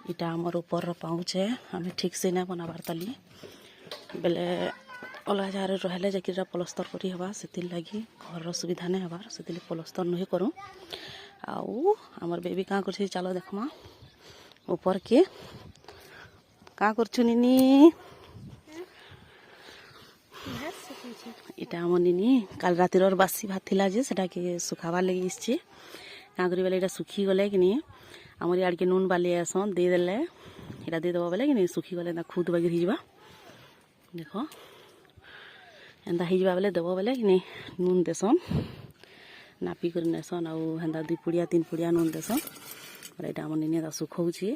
इटा आमर ऊपर पाउच है आम ठीक से ना बनाबार ताली बेले अलग जगार रहिले जाकि पलस्तर करी हवा से लगी घर सुविधा नहीं हबार से पलस्तर नहीं करूँ आउ आमर बेबी क्या कर चलो देखमा ऊपर के क्या कर निनी इटा आम निनी काल रातिर बासी भात थिला जे सेटा के सुखाबार लगी इसছে क्या करी बेले सुखी गले कि नहीं आमर यार के नून बाली आसन देदेले इटा देदेव बेले कि सुखी गले खुद बागिर हिजबा देख एंता हिजबा बेले देव बेले कि नून देसन नापी कर नेसन आउ हेन्ता 2 पुड़िया 3 पुड़िया नून देसन और यहाँ आम निनी सुखाऊे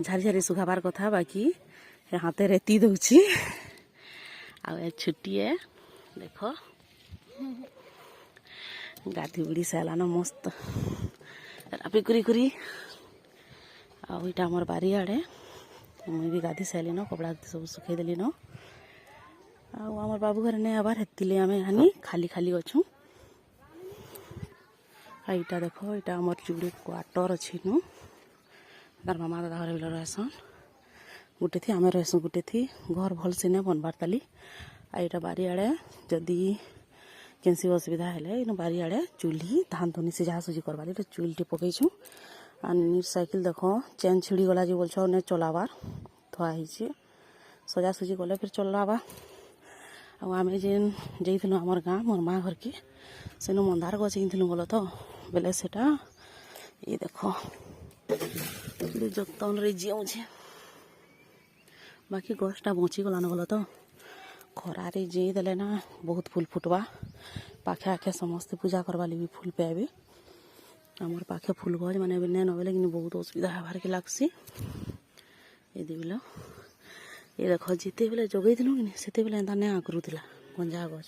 झारी झारी सुखाबार कथा बाकी हाथे रेती दौची आ छुट्टी है देख गाधी बुड़ी सारान मस्त रापी करी आईटा आमर बारी आड़े मुई भी गाधी सारे न कपड़ा सब सुखे देली न आमर बाबू घर नहीं आबार हेतिले आम हानि खाली खाली अच्छू आईटा देख यहाँ आमर चुड़ी क्वार्टर अच्छी नु तार मामा दादा घर बिल रहसन गोटे थी आम रहसु गोटे थी घर भल से नहीं बनबार ताली आईटा बारी आड़े जदि कैसी असुविधा है इन बारी आड़े चूल्ही धान धुनी से जहाँ सुजी करवार चूल्ही पकईछु आ साइकिल देख चेन छिड़ी गला जो बोल ने चलाबार थुआई सजासुजी गले फिर चलाबा आम जेन जाइलु आमर गाँ मोर माँ घर के सेनु मंदार गछ किनु बोल तो बेले सेटा ये देख जतन रे जीऊे बाकी गछटा बची गलान बोल तो खरारे जी देले ना बहुत फूल फुटवा पाखे आखे समस्ते पूजा करवा भी फूल पाइबे आमर पाखे फूल गज मैंने भी नहीं नबेले कि बहुत असुविधा हबार के लगसी ये दिल ये देख जिते बेले जगई दिलु कि से बेले एंता नहीं आकरुला गंजा गज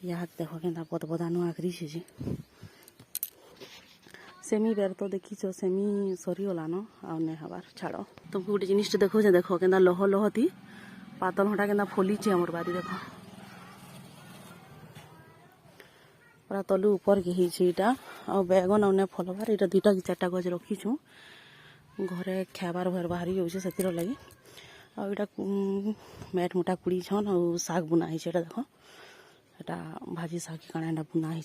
याद देख के पदपदानु आकरी जे सेमी बेर तो देखीच सेमी सरीगलान आउ नहीं हबार छाड़ तुमको गोटे जिनिस देखो देख के लह लह थी पातल हटा के फुली आमर बारी देख पूरा तलु ऊपर के हिटा आ बैगन आने फलबार यहाँ 2टा कि 4टा गज रखीछू घरे खाबार भर बाहरी जाऊे से लगी आईटा मैट मोटा कुड़ी छन आ साग बुना देख एटा भाजी साग काना बुना है।